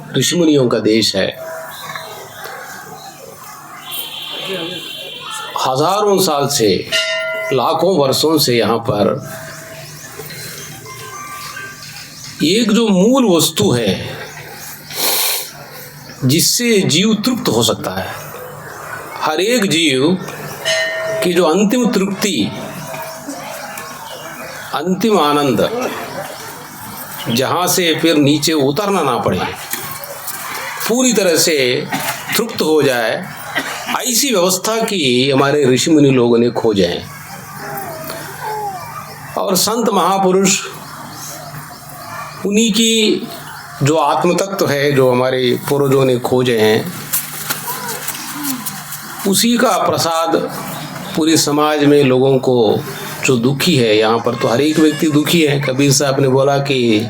ऋषिमुनियों का देश है। हजारों साल से, लाखों वर्षों से यहाँ पर एक जो मूल वस्तु है जिससे जीव तृप्त हो सकता है, हर एक जीव की जो अंतिम तृप्ति, अंतिम आनंद, जहाँ से फिर नीचे उतरना ना पड़े, पूरी तरह से तृप्त हो जाए, ऐसी व्यवस्था की हमारे ऋषि मुनि लोगों ने खोजे हैं। और संत महापुरुष उन्हीं की जो आत्म तत्व है, जो हमारे पूर्वजों ने खोजे हैं, उसी का प्रसाद पूरे समाज में लोगों को, जो दुखी है, यहाँ पर तो हर एक व्यक्ति दुखी है। कबीर साहब ने बोला कि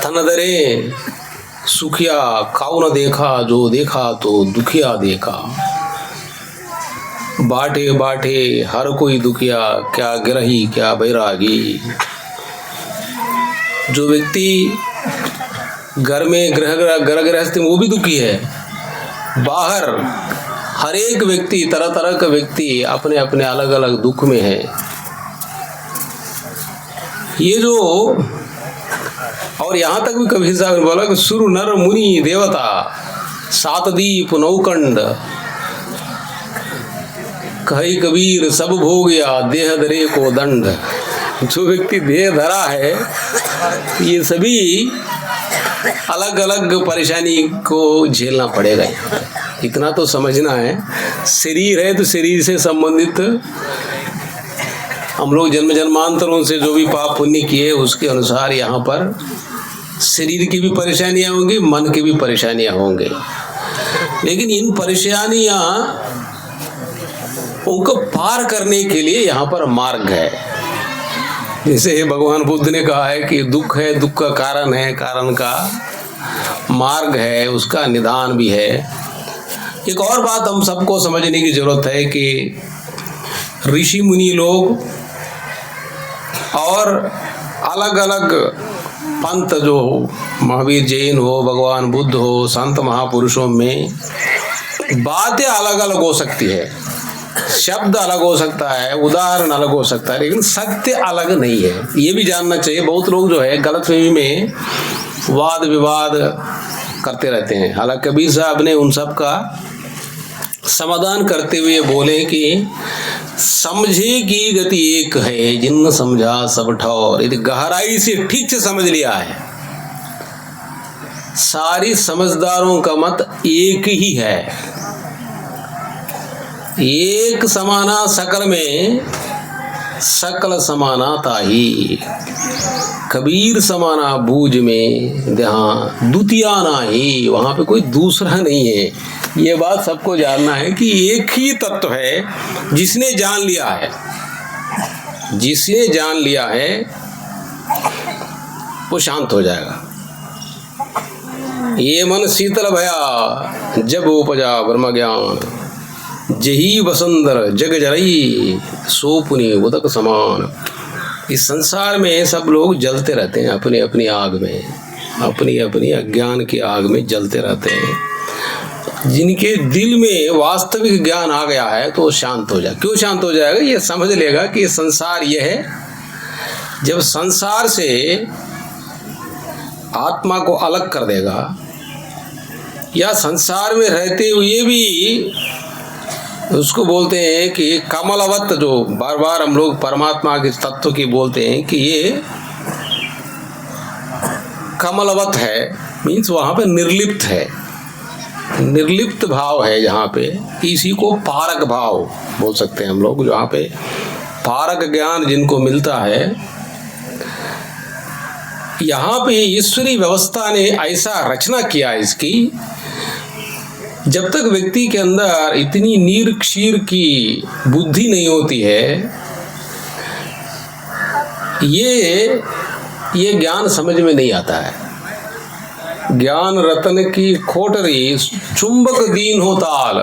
तन दरे सुखिया खाऊ न देखा, जो देखा तो दुखिया देखा। बाटे बाटे हर कोई दुखिया, क्या गिरही क्या बैरागी। जो व्यक्ति घर में ग्रह गृहस्थी, वो भी दुखी है। बाहर हर एक व्यक्ति, तरह तरह का व्यक्ति अपने अपने अलग अलग दुख में है। ये जो, और यहाँ तक भी कबीर साहब ने बोला कि सुर नर मुनि देवता सात दीप नौकंड, कही कबीर सब भोगया देह धरे को दंड। जो व्यक्ति देह धरा है, ये सभी अलग अलग परेशानी को झेलना पड़ेगा। इतना तो समझना है, शरीर है तो शरीर से संबंधित हम लोग जन्म जन्मांतरों से जो भी पाप पुण्य किए, उसके अनुसार यहाँ पर शरीर की भी परेशानियाँ होंगी, मन की भी परेशानियाँ होंगे। लेकिन इन परेशानियाँ उनको पार करने के लिए यहाँ पर मार्ग है। जैसे भगवान बुद्ध ने कहा है कि दुख है, दुख का कारण है, कारण का मार्ग है, उसका निदान भी है। एक और बात हम सबको समझने की जरूरत है कि ऋषि मुनि लोग और अलग अलग पंथ, जो महावीर जैन हो, भगवान बुद्ध हो, संत महापुरुषों में बातें अलग अलग हो सकती है, शब्द अलग हो सकता है, उदाहरण अलग हो सकता है, लेकिन सत्य अलग नहीं है। ये भी जानना चाहिए। बहुत लोग जो है गलतफहमी में वाद विवाद करते रहते हैं। हालांकि कबीर साहब ने उन सब का समाधान करते हुए बोले कि समझे की गति एक है, जिन समझा सब ठौर। यदि गहराई से ठीक से समझ लिया है, सारी समझदारों का मत एक ही है। एक समाना सकल में, सकल समाना ताही। कबीर समाना बूझ में, जहाँ द्वितीया नाही, वहाँ पे कोई दूसरा नहीं है। ये बात सबको जानना है कि एक ही तत्व है। जिसने जान लिया है, जिसने जान लिया है, वो शांत हो जाएगा। ये मन शीतल भया जब उपजा ब्रह्म ज्ञान, जही वसुंधर जग जरई सो पुनि उदक समान। इस संसार में सब लोग जलते रहते हैं अपनी अपनी आग में, अपनी अपनी अज्ञान की आग में जलते रहते हैं। जिनके दिल में वास्तविक ज्ञान आ गया है तो शांत हो जाए। क्यों शांत हो जाएगा? ये समझ लेगा कि संसार ये है। जब संसार से आत्मा को अलग कर देगा, या संसार में रहते हुए भी, उसको बोलते हैं कि कमलवत, जो बार बार हम लोग परमात्मा के तत्व की बोलते हैं कि ये कमलवत है, मीन्स वहाँ पे निर्लिप्त है, निर्लिप्त भाव है। जहाँ पे इसी को पारक भाव बोल सकते हैं हम लोग। जहाँ पे पारक ज्ञान जिनको मिलता है, यहाँ पे ईश्वरी व्यवस्था ने ऐसा रचना किया इसकी, जब तक व्यक्ति के अंदर इतनी नीर क्षीर की बुद्धि नहीं होती है, ये ज्ञान समझ में नहीं आता है। ज्ञान रतन की खोटरी चुंबक दीन हो ताल,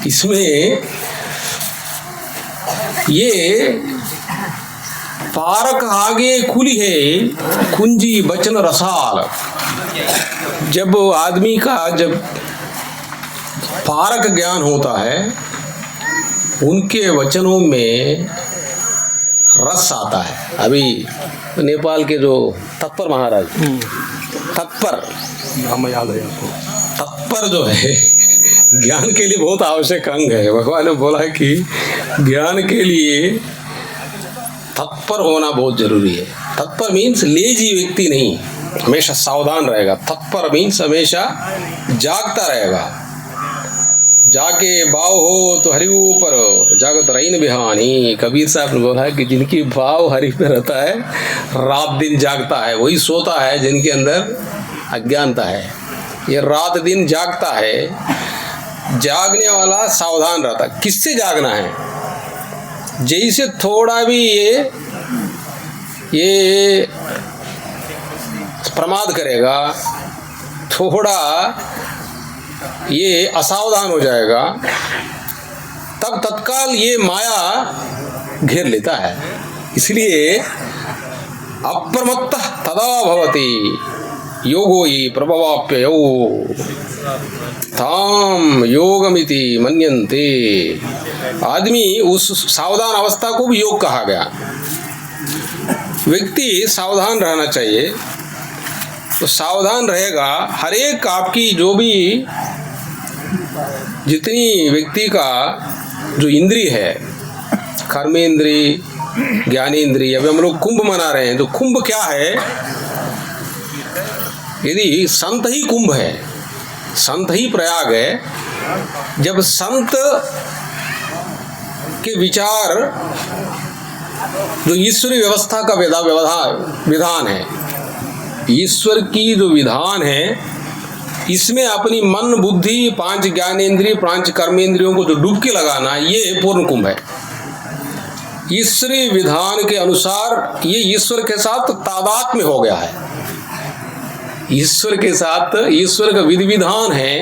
इसमें ये पारक आगे खुली है कुंजी बचन रसाल। जब आदमी का जब पारक ज्ञान होता है, उनके वचनों में रस आता है। अभी नेपाल के जो तत्पर महाराज, तत्पर नाम याद है आपको? तत्पर जो है ज्ञान के लिए बहुत आवश्यक अंग है। भगवान ने बोला है कि ज्ञान के लिए तत्पर होना बहुत जरूरी है। तत्पर मीन्स लेजी व्यक्ति नहीं, हमेशा सावधान रहेगा। तत्पर मीन्स हमेशा जागता रहेगा। जाके भाव हो तो हरि ऊपर, जागत रही न बिहानी। कबीर साहब ने बोला है कि जिनकी भाव हरि पे रहता है, रात दिन जागता है, वही सोता है जिनके अंदर अज्ञानता है। ये रात दिन जागता है, जागने वाला सावधान रहता। किससे जागना है? जैसे थोड़ा भी ये प्रमाद करेगा, थोड़ा ये असावधान हो जाएगा, तब तत्काल ये माया घेर लेता है। इसलिए अप्रमत्तः तदा भवति योगो ही प्रभवाप्ययो ताम योगमिति मन्यन्ते। आदमी उस सावधान अवस्था को भी योग कहा गया। व्यक्ति सावधान रहना चाहिए, तो सावधान रहेगा। हर एक आपकी जो भी जितनी व्यक्ति का जो इंद्रिय है, कर्मेंद्रिय, ज्ञानेंद्रिय, अभी हम लोग कुंभ मना रहे हैं, तो कुंभ क्या है? यदि संत ही कुंभ है, संत ही प्रयाग है। जब संत के विचार जो ईश्वरी व्यवस्था का विधान है, ईश्वर की जो विधान है, इसमें अपनी मन बुद्धि, 5 ज्ञानेंद्रिय, 5 कर्मेंद्रियों को जो डुबकी लगाना, ये पूर्ण कुंभ है। ईश्वरी विधान के अनुसार ये ईश्वर के साथ तादात्म्य हो गया है। ईश्वर के साथ, ईश्वर का विधि विधान है,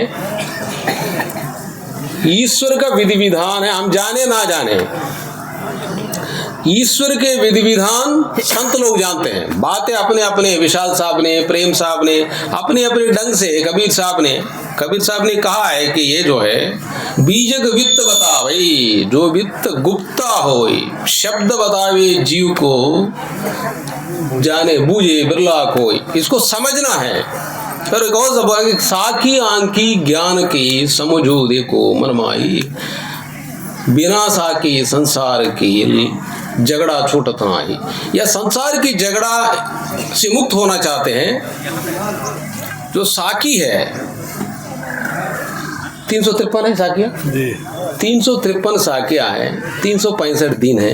ईश्वर का विधि विधान है। हम जाने ना जाने, ईश्वर के विधि विधान संत लोग जानते हैं। बातें अपने अपने, विशाल साहब ने, प्रेम साहब ने अपने अपने ढंग से, कबीर साहब ने कहा है कि ये जो है बीजक वित्त बता भाई, जो वित्त गुप्ता होई, शब्द बतावे जीव को, जाने बूझे बिरला कोई। इसको समझना है। पर एक और सब साकी आंकी ज्ञान की समझो देखो मनमाई, बिना साकी संसार की झगड़ा छूटत नाही। या संसार की झगड़ा से मुक्त होना चाहते हैं, जो साकी है, 353 है साकिया जी, 353 साकिया है, 365 दिन है।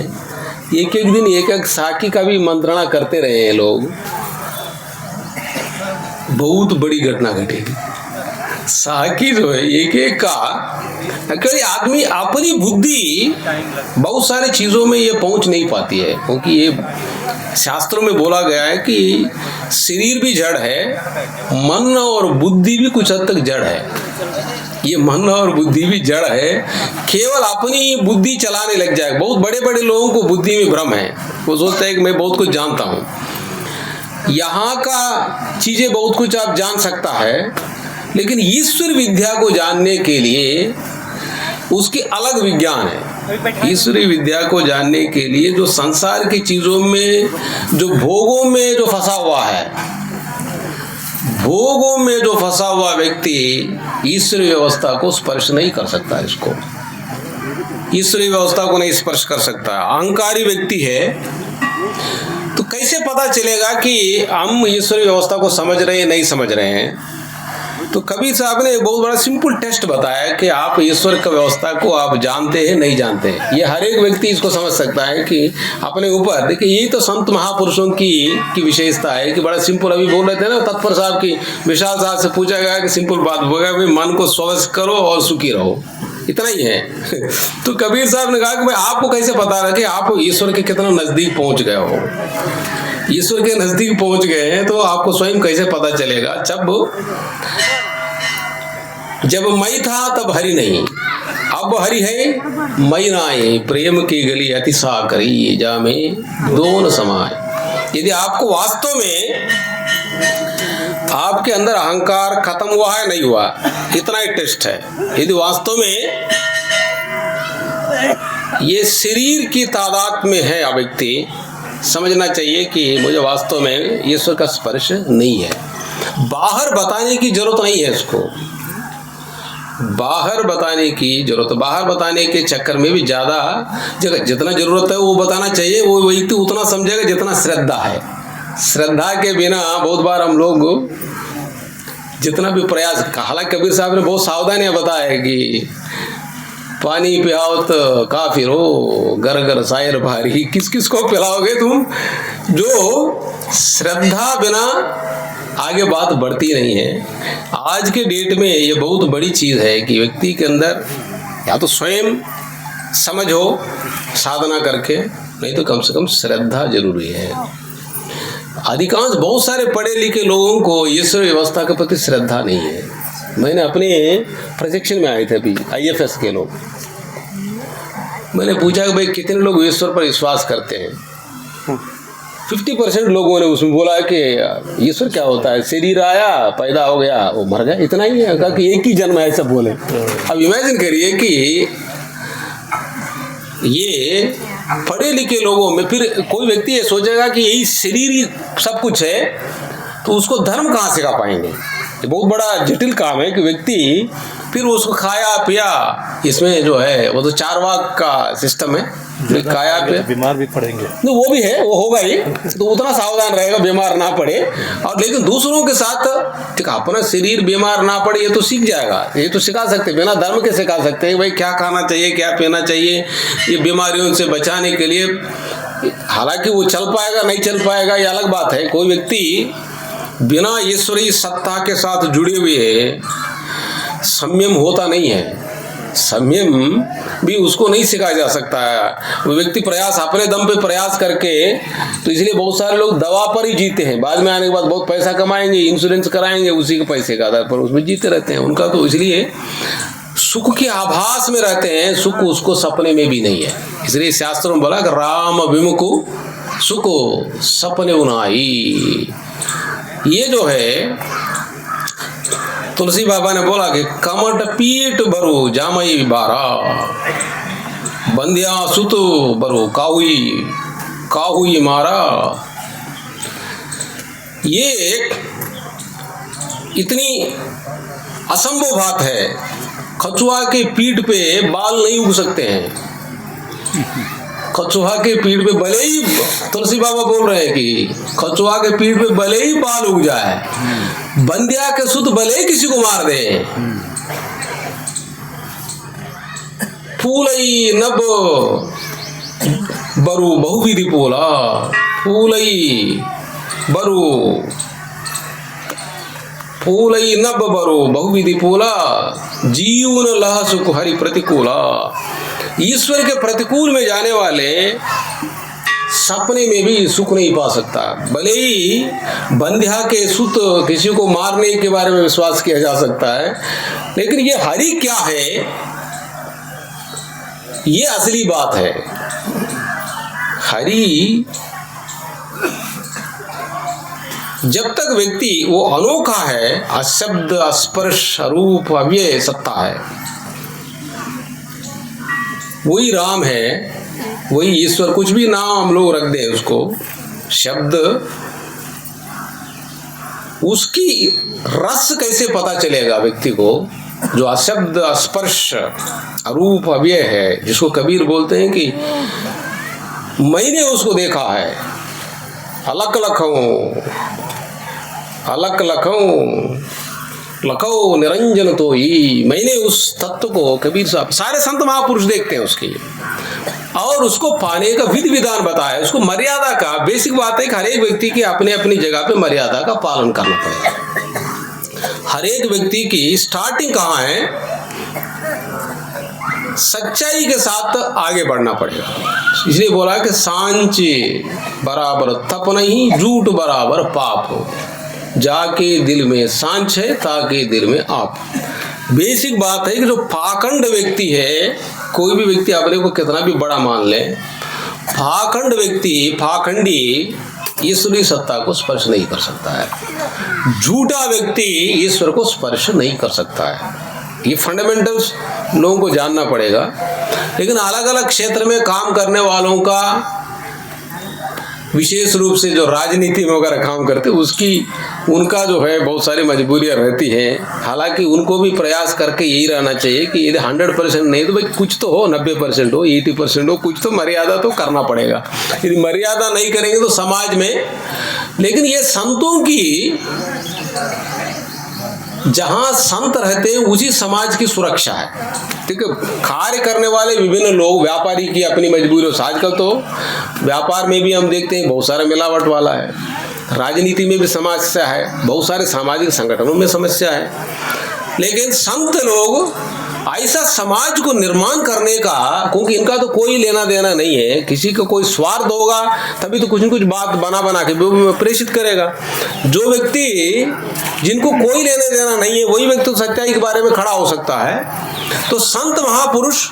एक एक दिन एक एक साकी का भी मंत्रणा करते रहे हैं लोग, बहुत बड़ी घटना घटेगी। साकी जो है एक एक का, कई आदमी अपनी बुद्धि बहुत सारे चीजों में ये पहुंच नहीं पाती है, क्योंकि ये शास्त्रों में बोला गया है कि शरीर भी जड़ है, मन और बुद्धि भी कुछ हद तक जड़ है। ये मन और बुद्धि भी जड़ है, केवल अपनी बुद्धि चलाने लग जाए। बहुत बड़े बड़े लोगों को बुद्धि में भ्रम है, वो सोचते हैं कि मैं बहुत कुछ जानता हूँ। यहाँ का चीजें बहुत कुछ आप जान सकता है, लेकिन ईश्वर विद्या को जानने के लिए उसकी अलग विज्ञान है। ईश्वरी विद्या को जानने के लिए जो संसार की चीजों में, जो भोगों में जो फंसा हुआ है, भोगों में जो फंसा हुआ व्यक्ति ईश्वरी व्यवस्था को स्पर्श नहीं कर सकता। इसको ईश्वरी व्यवस्था को नहीं स्पर्श कर सकता। अहंकारी व्यक्ति है, तो कैसे पता चलेगा कि हम ईश्वरी व्यवस्था को समझ रहे हैं नहीं समझ रहे हैं? तो कबीर साहब ने एक बहुत बड़ा सिंपल टेस्ट बताया कि आप ईश्वर का व्यवस्था को आप जानते हैं नहीं जानते हैं। ये हर एक व्यक्ति इसको समझ सकता है कि अपने ऊपर देखिए, यही तो संत महापुरुषों की विशेषता है कि बड़ा सिंपल। अभी बोल रहे थे ना तत्पर साहब की, विशाल साहब से पूछा गया कि सिंपल बात बोला भाई, मन को स्वस्थ करो और सुखी रहो, इतना ही है। तो कबीर साहब ने कहा कि भाई आपको कैसे पता रहा कि आप ईश्वर के कितना नजदीक पहुंच गए हो? ईश्वर के नजदीक पहुंच गए हैं तो आपको स्वयं कैसे पता चलेगा? जब मैं था तब हरि नहीं, अब अब हरि है मई नाए, प्रेम की गली अति सा करी जा में दोन समाए। यदि आपको वास्तव में आपके अंदर अहंकार खत्म हुआ है नहीं हुआ, इतना ही टेस्ट है। यदि वास्तव में ये शरीर की तादाद में है व्यक्ति, समझना चाहिए कि मुझे वास्तव में ईश्वर का स्पर्श नहीं है। बाहर बताने की जरूरत नहीं है इसको, बाहर बताने की जरूरत, बाहर बताने के चक्कर में भी ज़्यादा जगह जितना जरूरत है वो बताना चाहिए। वो व्यक्ति उतना समझेगा जितना श्रद्धा है। श्रद्धा के बिना बहुत बार हम लोग जितना भी प्रयास, हालांकि कबीर साहब ने बहुत सावधानियां बताया कि पानी पिलाओत काफिर हो, घर घर शायर भारी, किस किस को पिलाओगे तुम? जो श्रद्धा बिना आगे बात बढ़ती नहीं है। आज के डेट में ये बहुत बड़ी चीज़ है कि व्यक्ति के अंदर या तो स्वयं समझ हो साधना करके, नहीं तो कम से कम श्रद्धा जरूरी है। अधिकांश बहुत सारे पढ़े लिखे लोगों को ईश्वर व्यवस्था के प्रति श्रद्धा नहीं है। मैंने अपने प्रशिक्षण में आए थे अभी IFS के लोग, मैंने पूछा कि भाई कितने लोग ईश्वर पर विश्वास करते हैं? 50% लोगों ने उसमें बोला कि ईश्वर क्या होता है, शरीर आया, पैदा हो गया, वो मर गया, इतना ही है। कहा कि एक ही जन्म है, ऐसा बोले। अब इमेजिन करिए कि ये पढ़े लिखे लोगों में फिर कोई व्यक्ति ये सोचेगा कि यही शरीर ही सब कुछ है, तो उसको धर्म कहाँ सिखा पाएंगे? ये बहुत बड़ा जटिल काम है कि व्यक्ति फिर उसको खाया पिया, इसमें जो है वो तो 4 वाक का सिस्टम है, खाया पिया, बीमार भी पड़ेंगे तो वो भी है, वो होगा ही, तो उतना सावधान रहेगा बीमार ना पड़े। और लेकिन दूसरों के साथ ठीक, अपना शरीर बीमार ना पड़े ये तो सीख जाएगा, ये तो सिखा सकते, बिना धर्म के सिखा सकते हैं भाई क्या खाना चाहिए, क्या पीना चाहिए, ये बीमारियों से बचाने के लिए। हालांकि वो चल पाएगा नहीं चल पाएगा ये अलग बात है। कोई व्यक्ति बिना ईश्वरीय सत्ता के साथ जुड़े हुए संयम होता नहीं है। संयम भी उसको नहीं सिखाया जा सकता है। वो व्यक्ति प्रयास अपने दम पे प्रयास करके, तो इसलिए बहुत सारे लोग दवा पर ही जीते हैं। बाद में आने के बाद बहुत पैसा कमाएंगे, इंश्योरेंस कराएंगे, उसी के पैसे के आधार पर उसमें जीते रहते हैं। उनका तो इसलिए सुख के आभास में रहते हैं, सुख उसको सपने में भी नहीं है। इसलिए शास्त्रों में बोला कि राम विमुखु सुखो सपने उनाई। ये जो है तुलसी बाबा ने बोला कि कमट पीठ बरु जामई बारा, बंदिया सुत बरु काहुई मारा। ये एक इतनी असंभव बात है, कछुआ के पीठ पे बाल नहीं उग सकते हैं। कछुआ के पीठ पे भले ही, तुलसी बाबा बोल रहे हैं कि कछुआ के पीठ पे भले ही बाल उग जाए, बंदिया के सुत भले ही किसी को मार दे, फूलई नब बरु बहुविधि पोला, फूलई नब बरु बहुविधि पोला, जीवन लह सुख हरि प्रतिकूला। ईश्वर के प्रतिकूल में जाने वाले सपने में भी सुख नहीं पा सकता। भले ही बंध्या के सुत किसी को मारने के बारे में विश्वास किया जा सकता है, लेकिन ये हरि क्या है, ये असली बात है। हरि जब तक व्यक्ति वो अनोखा है, अशब्द अस्पर्श रूप अव्यय सत्ता है, वही राम है, वही ईश्वर। कुछ भी नाम हम लोग रख दें उसको, शब्द, उसकी रस कैसे पता चलेगा व्यक्ति को? जो अशब्द स्पर्श अरूप अव्यय है, जिसको कबीर बोलते हैं कि मैंने उसको देखा है, अलक लखो निरंजन तो ही, मैंने उस तत्व को, कबीर साहब सारे संत महापुरुष देखते हैं उसकी, और उसको पाने का विधि विधान बताया, उसको मर्यादा का। बेसिक बात है कि हर एक व्यक्ति की अपने अपनी जगह पे मर्यादा का पालन करना पड़ेगा। हर एक व्यक्ति की स्टार्टिंग कहाँ है? सच्चाई के साथ आगे बढ़ना पड़ेगा। इसलिए बोला कि सांच बराबर तप नहीं, झूठ बराबर पाप हो, जाके दिल में सांच है ताके दिल में आप। बेसिक बात है कि जो पाखंड व्यक्ति है, कोई भी व्यक्ति अपने को कितना भी बड़ा मान ले, पाखंड व्यक्ति, पाखंडी ईश्वरीय सत्ता को स्पर्श नहीं कर सकता है। झूठा व्यक्ति ईश्वर को स्पर्श नहीं कर सकता है। ये फंडामेंटल्स लोगों को जानना पड़ेगा। लेकिन अलग अलग क्षेत्र में काम करने वालों का, विशेष रूप से जो राजनीति में वगैरह काम करते उनका जो है बहुत सारी मजबूरियां रहती हैं। हालांकि उनको भी प्रयास करके यही रहना चाहिए कि यदि 100% नहीं तो भाई कुछ तो हो, 90% हो, 80% हो, कुछ तो मर्यादा तो करना पड़ेगा। यदि मर्यादा नहीं करेंगे तो समाज में, लेकिन ये संतों की, जहां संत रहते हैं उसी समाज की सुरक्षा है। ठीक है, कार्य करने वाले विभिन्न लोग, व्यापारी की अपनी मजबूरी हो। आजकल तो व्यापार में भी हम देखते हैं बहुत सारा मिलावट वाला है, राजनीति में भी समस्या है, बहुत सारे सामाजिक संगठनों में समस्या है। लेकिन संत लोग ऐसा समाज को निर्माण करने का, क्योंकि इनका तो कोई लेना देना नहीं है, किसी को कोई स्वार्थ होगा तभी तो कुछ न कुछ बात बना के प्रेषित करेगा। जो व्यक्ति, जिनको कोई लेना देना नहीं है, वही व्यक्ति तो सच्चाई के बारे में खड़ा हो सकता है। तो संत महापुरुष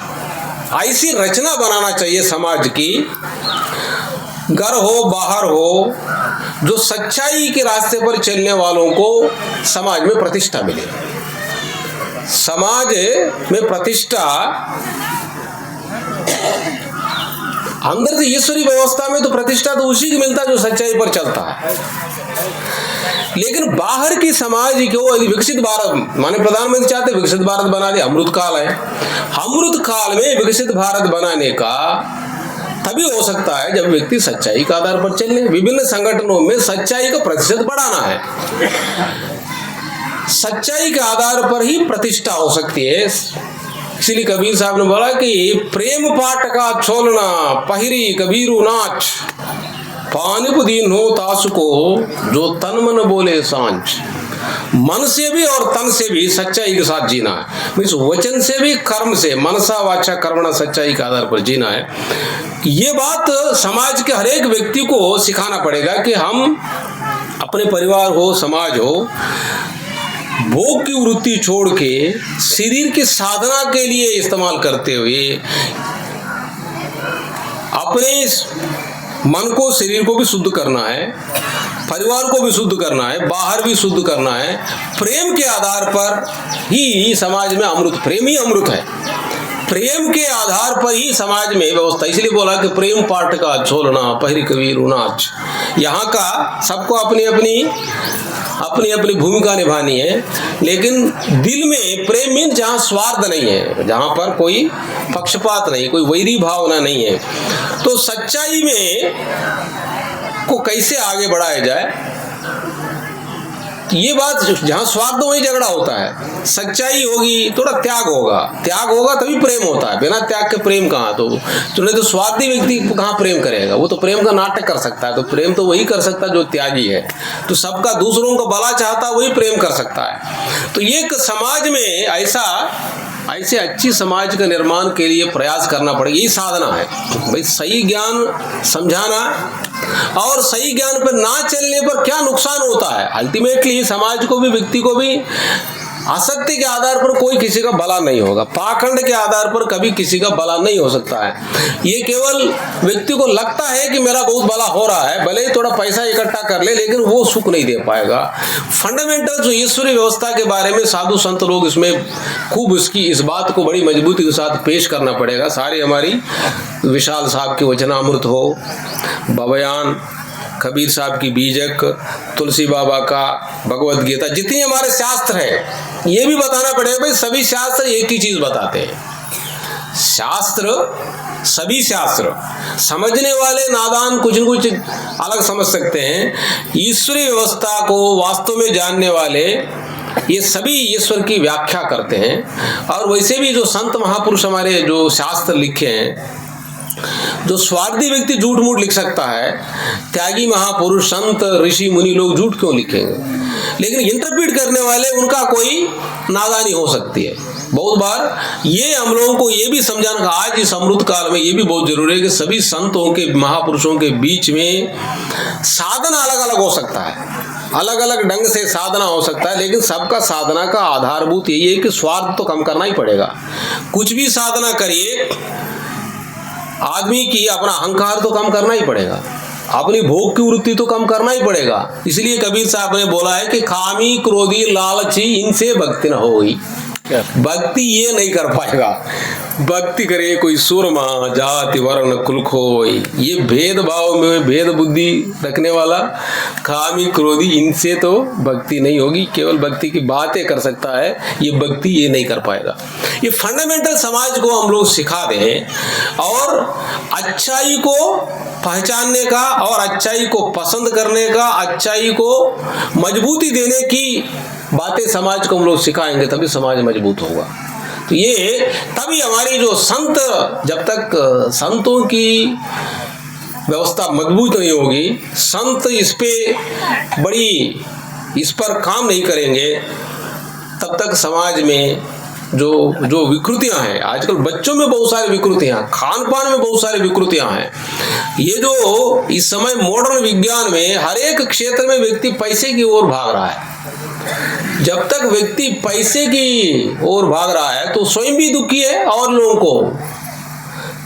ऐसी रचना बनाना चाहिए समाज की, घर हो बाहर हो, जो सच्चाई के रास्ते पर चलने वालों को समाज में प्रतिष्ठा मिले। समाज में प्रतिष्ठा अंदर से, ईश्वरी व्यवस्था में तो प्रतिष्ठा तो उसी की मिलता है जो सच्चाई पर चलता है। लेकिन बाहर की समाज को, यदि विकसित भारत, माने प्रधानमंत्री चाहते विकसित भारत बना दे, अमृत काल है, अमृत काल में विकसित भारत बनाने का तभी हो सकता है जब व्यक्ति सच्चाई के आधार पर चले। विभिन्न संगठनों में सच्चाई का प्रतिशत बढ़ाना है, सच्चाई के आधार पर ही प्रतिष्ठा हो सकती है। इसलिए कबीर साहब ने बोला कि प्रेम पाट का छोलना पहिरी कबीरू नाच, पानिप दीन हो तासु को जो तन मन बोले सांझ। मन से भी और तन से भी सच्चाई के साथ जीना है, मीन्स वचन से भी, कर्म से, मनसा वाचा कर्मणा, सच्चाई के आधार पर जीना है। ये बात समाज के हर एक व्यक्ति को सिखाना पड़ेगा कि हम अपने परिवार हो, समाज हो, भोग की वृत्ति छोड़ के शरीर की साधना के लिए इस्तेमाल करते हुए अपने मन को, शरीर को भी शुद्ध करना है, परिवार को भी शुद्ध करना है, बाहर भी शुद्ध करना है। प्रेम के आधार पर ही समाज में अमृत, प्रेम ही अमृत है। प्रेम के आधार पर ही समाज में व्यवस्था। इसलिए बोला कि प्रेम पाठ का छोलना पहिरी कबीर नाच। यहाँ का सबको अपनी अपनी भूमिका निभानी है, लेकिन दिल में प्रेम में जहाँ स्वार्थ नहीं है, जहाँ पर कोई पक्षपात नहीं, कोई वैरी भावना नहीं है, तो सच्चाई में को कैसे आगे बढ़ाया जाए, ये बात, जहां स्वार्थ वही झगड़ा होता है। सच्चाई होगी, थोड़ा त्याग होगा तभी प्रेम होता है। बिना त्याग के प्रेम कहाँ? तो नहीं तो स्वार्थी व्यक्ति कहाँ प्रेम करेगा? वो तो प्रेम का नाटक कर सकता है। तो प्रेम तो वही कर सकता है जो त्यागी है। तो सबका, दूसरों का भला चाहता है, वही प्रेम कर सकता है। तो ये समाज में ऐसे अच्छी समाज के निर्माण के लिए प्रयास करना पड़ेगा। यही साधना है भाई, सही ज्ञान समझाना, और सही ज्ञान पर ना चलने पर क्या नुकसान होता है। अल्टीमेटली समाज को भी, व्यक्ति को भी, आसक्ति के आधार पर कोई किसी का भला नहीं होगा, पाखंड के आधार पर कभी किसी का भला नहीं हो सकता है। ये केवल व्यक्ति को लगता है कि मेरा बहुत भला हो रहा है, भले ही थोड़ा पैसा इकट्ठा कर ले, लेकिन वो सुख नहीं दे पाएगा। फंडामेंटल जो ईश्वरीय व्यवस्था के बारे में साधु संत लोग इसमें खूब इस बात को बड़ी मजबूती के साथ पेश करना पड़ेगा। सारी हमारी विशाल साहब की वचनामृत हो, बबयान, कबीर साहब की बीजक, तुलसी बाबा का भगवत गीता, जितनी हमारे शास्त्र है, ये भी बताना पड़ेगा भाई। सभी शास्त्र एक ही चीज बताते हैं। सभी शास्त्र समझने वाले नादान कुछ न कुछ अलग समझ सकते हैं। ईश्वरीय व्यवस्था को वास्तव में जानने वाले ये सभी ईश्वर की व्याख्या करते हैं। और वैसे भी जो संत महापुरुष हमारे जो शास्त्र लिखे हैं, जो स्वार्थी व्यक्ति झूठ मूठ लिख सकता है, त्यागी महापुरुष, संत, ऋषि, मुनि लोग झूठ क्यों लिखेंगे? लेकिन इंटरप्रेट करने वाले, उनका कोई नादानी हो सकती है। बहुत बार ये हम लोगों को ये भी समझाना, आज इस अमृत काल में ये भी बहुत जरूरी है कि सभी संतों के, महापुरुषों के बीच में साधन अलग अलग हो सकता है। अलग अलग ढंग से साधना हो सकता है, लेकिन सबका साधना का आधारभूत यही है कि स्वार्थ तो कम करना ही पड़ेगा। कुछ भी साधना करिए, आदमी की अपना अहंकार तो कम करना ही पड़ेगा, अपनी भोग की वृत्ति तो कम करना ही पड़ेगा। इसलिए कबीर साहब ने बोला है कि कामी क्रोधी लालची इनसे भक्ति न होगी। भक्ति ये नहीं कर पाएगा। भक्ति करे कोई सुरमा जाति वर्ण कुल खोई, ये भेदभाव में भेद बुद्धि रखने वाला कामी क्रोधी, इनसे तो भक्ति नहीं होगी। केवल भक्ति की बातें कर सकता है, ये भक्ति ये नहीं कर पाएगा। ये फंडामेंटल समाज को हम लोग सिखा दें और अच्छाई को पहचानने का और अच्छाई को पसंद करने का, अच्छाई को मजबूती देने की बातें समाज को हम लोग सिखाएंगे, तभी समाज मजबूत होगा। तो ये तभी हमारी जो संत, जब तक संतों की व्यवस्था मजबूत नहीं होगी, संत इस पर काम नहीं करेंगे, तब तक समाज में जो विकृतियां हैं, आजकल बच्चों में बहुत सारी विकृतियां, खान पान में बहुत सारी विकृतियां हैं। ये जो इस समय मॉडर्न विज्ञान में हर एक क्षेत्र में व्यक्ति पैसे की ओर भाग रहा है। जब तक व्यक्ति पैसे की ओर भाग रहा है तो स्वयं भी दुखी है और लोगों को।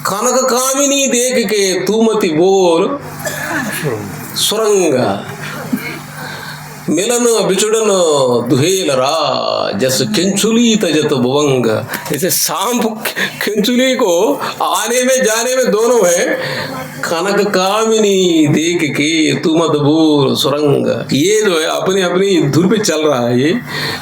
कनक कामिनी देख के तू मति बोल सुरंग, मिलन बिछुड़न दुहेलरा, जैसे केंचुली तजत भुवंग। जैसे सांप केंचुली को आने में जाने में दोनों है। कनक कामिनी देख के तू मत बोल सुरंग, ये जो है अपनी अपनी धुन पे चल रहा है।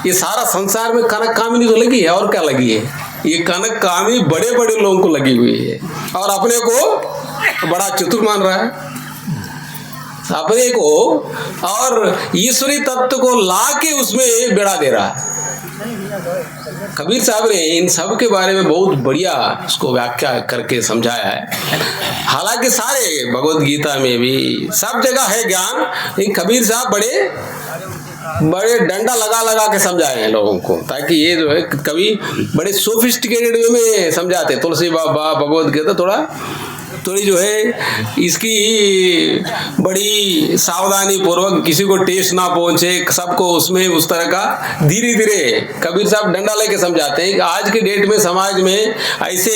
ये सारा संसार में कनक कामिनी तो लगी है, और क्या लगी है? ये कनक कामिनी बड़े बड़े लोगों को लगी हुई है और अपने को बड़ा चतुर मान रहा है अपने को, और ईश्वरी तत्व को लाके उसमें बिड़ा दे रहा है। कबीर साहब ने इन सब के बारे में बहुत बढ़िया उसको व्याख्या करके समझाया है। हालांकि सारे भगवत गीता में भी सब जगह है ज्ञान, लेकिन कबीर साहब बड़े डंडा लगा लगा के समझाए हैं लोगों को, ताकि ये जो है कभी बड़े सोफिस्टिकेटेड वे में समझाते। तुलसी बाबा भगवत गीता थोड़ी जो है इसकी बड़ी सावधानी पूर्वक, किसी को ठेस ना पहुंचे, सबको उसमें उस तरह का धीरे धीरे कबीर साहब डंडा लेके समझाते हैं कि आज के डेट में समाज में ऐसे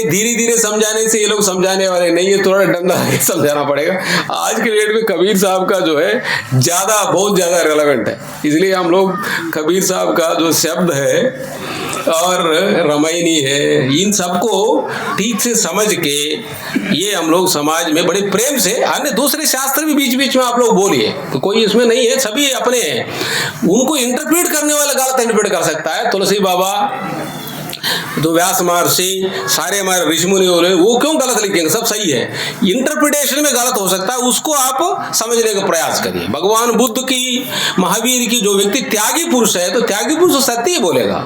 धीरे धीरे समझाने से ये लोग समझाने वाले नहीं है, थोड़ा डंडा समझाना पड़ेगा। आज के डेट में कबीर साहब का जो है बहुत ज़्यादा रेलेवेंट है। इसलिए हम लोग कबीर साहब का जो शब्द है और रामायणी है, इन सबको ठीक से समझ के ये हम लोग समाज में बड़े प्रेम से, अन्य दूसरे शास्त्र भी बीच बीच में आप लोग बोलिए, तो कोई इसमें नहीं है, सभी अपने उनको इंटरप्रेट करने वाला गलत इंटरप्रेट कर सकता है। तुलसी बाबा, तो व्यास महर्षि, सारे हमारे ऋषि मुनि हो रहे, वो क्यों गलत लिखेंगे? सब सही है। इंटरप्रिटेशन में गलत हो सकता है, उसको आप समझने का प्रयास करिए। भगवान बुद्ध की, महावीर की, जो व्यक्ति त्यागी पुरुष है, तो त्यागी पुरुष सत्य ही बोलेगा,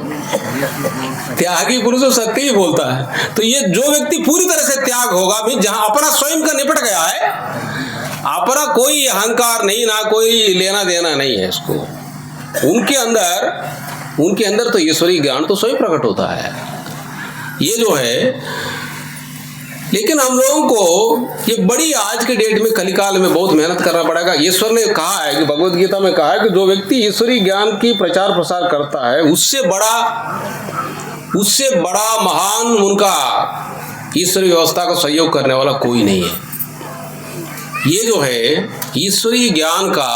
त्यागी पुरुष सत्य ही बोलता है। तो ये जो व्यक्ति पूरी तरह से त्याग होगा, जहां अपना स्वयं का निपट गया है, अपना कोई अहंकार नहीं, ना कोई लेना देना नहीं है इसको, उनके अंदर तो ईश्वरीय ज्ञान तो स्वयं प्रकट होता है। ये जो है, लेकिन हम लोगों को ये बड़ी आज के डेट में कलिकाल में बहुत मेहनत करना पड़ेगा। ईश्वर ने कहा है कि भगवत गीता में कहा है कि जो व्यक्ति ईश्वरीय ज्ञान की प्रचार प्रसार करता है, उससे बड़ा महान उनका ईश्वरीय व्यवस्था का सहयोग करने वाला कोई नहीं है। ये जो है ईश्वरीय ज्ञान का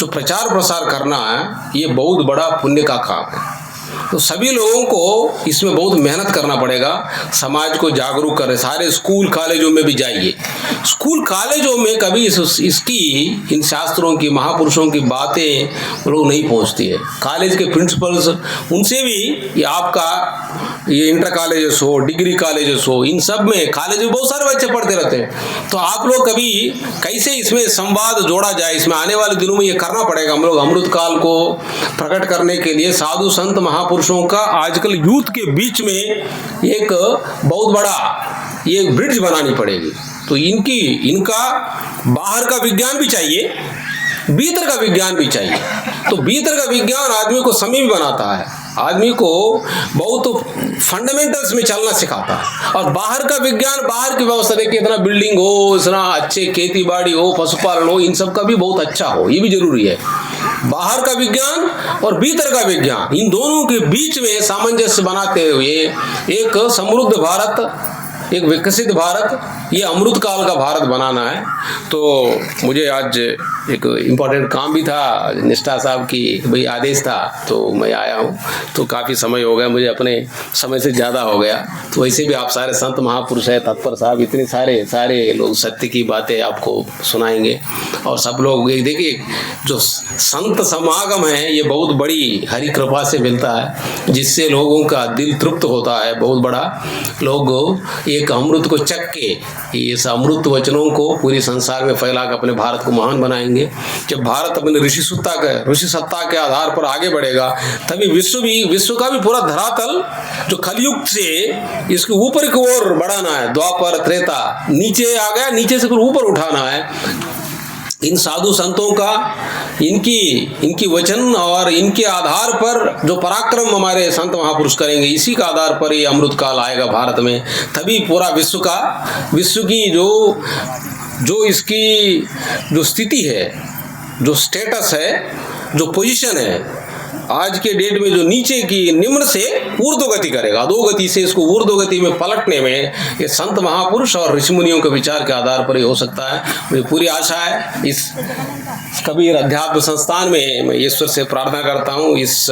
जो प्रचार प्रसार करना है, ये बहुत बड़ा पुण्य का काम है। तो सभी लोगों को इसमें बहुत मेहनत करना पड़ेगा। समाज को जागरूक करें, सारे स्कूल कॉलेजों में भी जाइए। स्कूल कॉलेजों में कभी इसकी, इन शास्त्रों की, महापुरुषों की बातें लोग नहीं पहुंचती है। कॉलेज के प्रिंसिपल्स, उनसे भी ये इंटर कॉलेजेस हो, डिग्री कॉलेजेस हो, इन सब में, कॉलेज में बहुत सारे बच्चे पढ़ते रहते हैं। तो आप लोग कभी कैसे इसमें संवाद जोड़ा जाए, इसमें आने वाले दिनों में ये करना पड़ेगा। हम लोग अमृत काल को प्रकट करने के लिए साधु संत महापुरुषों का आजकल यूथ के बीच में एक बहुत बड़ा ये ब्रिज बनानी पड़ेगी। तो इनका बाहर का विज्ञान भी चाहिए, भीतर का विज्ञान भी चाहिए। तो भीतर का विज्ञान आदमी को समीप बनाता है, आदमी को बहुत फंडामेंटल्स में चलना सिखाता है। और बाहर का विज्ञान, बाहर की व्यवस्था देखिए, इतना बिल्डिंग हो, इतना अच्छे खेती बाड़ी हो, पशुपालन हो, इन सब का भी बहुत अच्छा हो, ये भी जरूरी है। बाहर का विज्ञान और भीतर का विज्ञान, इन दोनों के बीच में सामंजस्य बनाते हुए एक समृद्ध भारत, एक विकसित भारत, ये अमृत काल का भारत बनाना है। तो मुझे आज एक इम्पोर्टेंट काम भी था, निष्ठा साहब की भाई आदेश था, तो मैं आया हूँ। तो काफ़ी समय हो गया, मुझे अपने समय से ज़्यादा हो गया। तो वैसे भी आप सारे संत महापुरुष हैं, तत्पर साहब, इतने सारे लोग सत्य की बातें आपको सुनाएंगे। और सब लोग देखिए, जो संत समागम है ये बहुत बड़ी हरि कृपा से मिलता है, जिससे लोगों का दिल तृप्त होता है बहुत बड़ा। लोग एक अमृत को चख के इस अमृत वचनों को पूरे संसार में फैला कर अपने भारत को महान बनाएंगे। जब भारत अपने ऋषि सत्ता के आधार पर आगे बढ़ेगा, तभी विश्व का भी पूरा धरातल जो कलयुग से इसके ऊपर की ओर बढ़ाना है, द्वापर त्रेता नीचे आ गया, नीचे से फिर ऊपर उठाना है। इन साधु संतों का, इनकी वचन और इनके आधार पर जो पराक्रम हमारे संत महापुरुष करेंगे, इसी का आधार पर ये अमृत काल आएगा भारत में। तभी पूरा विश्व की जो इसकी जो स्थिति है, जो स्टेटस है, जो पोजीशन है आज के डेट में, जो नीचे की निम्न से ऊर्ध्वगति करेगा, अधोगति से इसको ऊर्ध्वगति में पलटने में ये संत महापुरुष और ऋषि मुनियों के विचार के आधार पर ही हो सकता है। मुझे पूरी आशा है इस कबीर अध्यात्म संस्थान में मैं ईश्वर से प्रार्थना करता हूँ, इस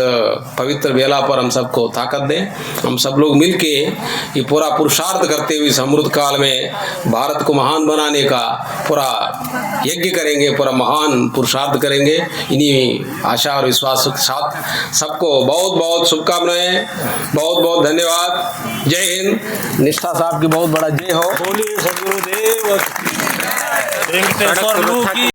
पवित्र बेला पर हम सबको ताकत दें। हम सब लोग मिलके ये पूरा पुरुषार्थ करते हुए इस अमृत काल में भारत को महान बनाने का पूरा यज्ञ करेंगे, पूरा महान पुरुषार्थ करेंगे। इन्हीं आशा और विश्वास के साथ सबको बहुत बहुत शुभकामनाएं, बहुत बहुत धन्यवाद। जय हिंद। निष्ठा साहब की बहुत बड़ा जय हो। बोलिए सदगुरुदेव वेंकटेश्वर लू की